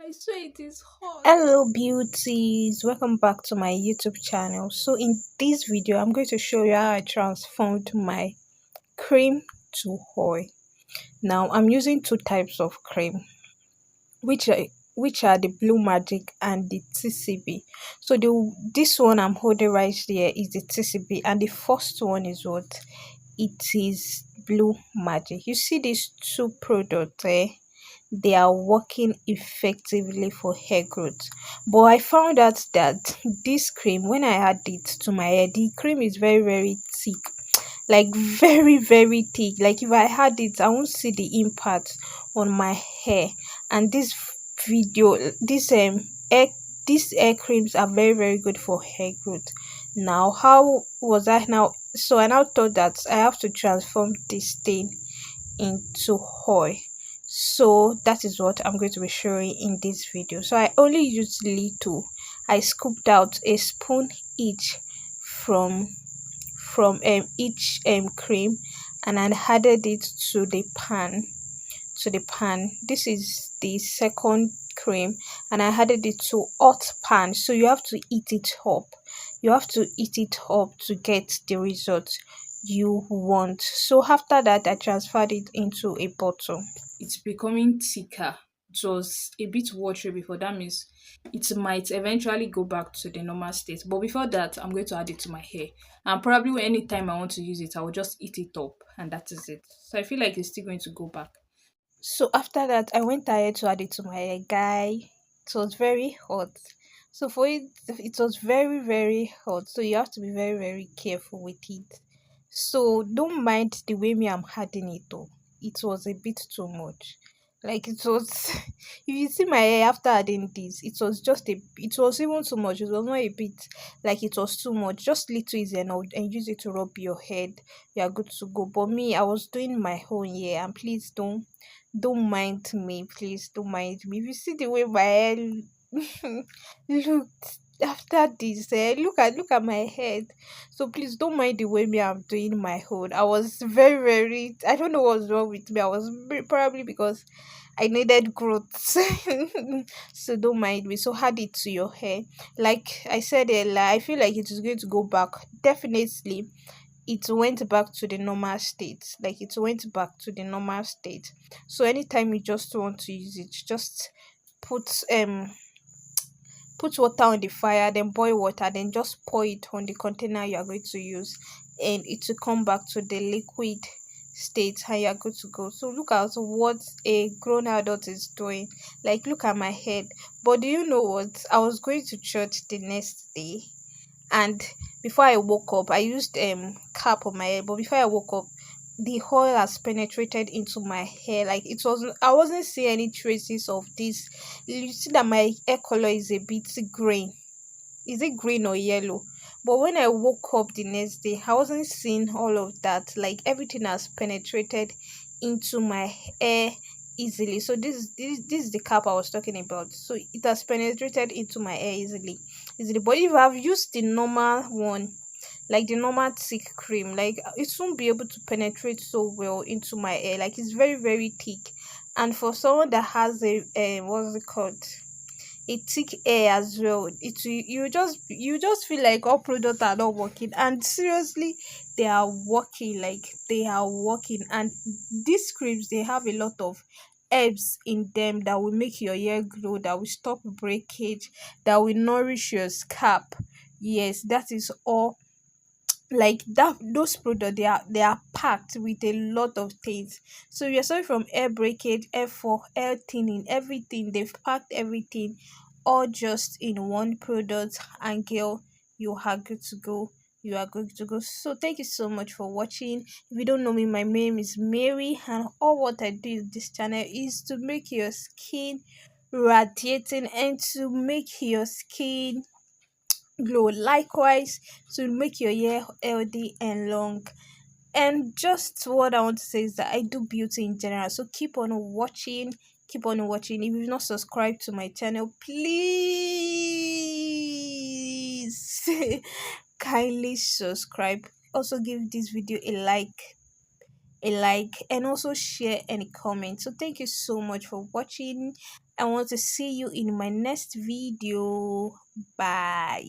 I swear it is hot. Hello beauties, welcome back to my YouTube channel. So in this video I'm going to show you how I transformed my cream to oil. Now I'm using two types of cream, which are which are the Blue Magic and the TCB. So the this one I'm holding right here is the TCB, and the first one is what? It is Blue Magic. You see these two products, they are working effectively for hair growth. But I found out that this cream, when I add it to my hair, the cream is very, very thick, like very, very thick. Like if I had it, I won't see the impact on my hair. And this video, this hair, these hair creams are very, very good for hair growth. Now, how was I now? So I now thought that I have to transform this thing into oil. So that is what I'm going to be showing in this video. So I only used little. I scooped out a spoon each from each cream, and I added it to the pan. This is the second cream, and I added it to hot pan. So you have to heat it up. You have to heat it up to get the result you want. So after that, I transferred it into a bottle. It's becoming thicker. It was a bit watery before. That means it might eventually go back to the normal state. But before that, I'm going to add it to my hair. And probably anytime I want to use it, I will just eat it up and that is it. So I feel like it's still going to go back. So after that, I went ahead to add it to my hair. Guy, it was very hot. So for it, it was very, very hot. So you have to be very, very careful with it. So don't mind the way me I'm adding it though. It was a bit too much. Like it was, if you see my hair after adding this, it was even too much. It was not a bit, like it was too much. Just little is enough, and use it to rub your head. You are good to go. But me, I was doing my own hair, and please don't mind me, please don't mind me. If you see the way my hair looked after this, look at my head. So please don't mind the way me I'm doing my own. I was very, very, I don't know what's wrong with me. I was probably because I needed growth. So don't mind me. So add it to your hair. Like I said earlier, I feel like it is going to go back. Definitely it went back to the normal state. Like it went back to the normal state. So anytime you just want to use it, just put put water on the fire, then boil water, then just pour it on the container you are going to use, and it will come back to the liquid state, and you're good to go. So look at what a grown adult is doing. Like look at my head. But do you know what? I was going to church the next day, and before I woke up, I used cap on my head. But before I woke up, the oil has penetrated into my hair. Like it wasn't, I wasn't seeing any traces of this. You see that my hair color is a bit green. Is it green or yellow? But when I woke up the next day, I wasn't seeing all of that. Like everything has penetrated into my hair easily. So this is the cap I was talking about. So it has penetrated into my hair easily. But if I've used the normal one, like the normal thick cream, like it won't be able to penetrate so well into my hair. Like it's very, very thick. And for someone that has a what's it called, a thick hair as well, you just feel like all products are not working, and seriously they are working. Like they are working. And these creams, they have a lot of herbs in them that will make your hair grow, that will stop breakage, that will nourish your scalp. Yes, that is all. Like that, those products, they are packed with a lot of things. So you're sorry, from air breakage, air for air thinning, everything. They've packed everything all just in one product, and girl, you are good to go. You are good to go. So thank you so much for watching. If you don't know me, my name is Mary, and all what I do in this channel is to make your skin radiating, and to make your skin glow, likewise to make your hair healthy and long. And just what I want to say is that I do beauty in general, so keep on watching. If you've not subscribed to my channel, please kindly subscribe. Also give this video a like, a like, and also share any comment. So thank you so much for watching. I want to see you in my next video. Bye.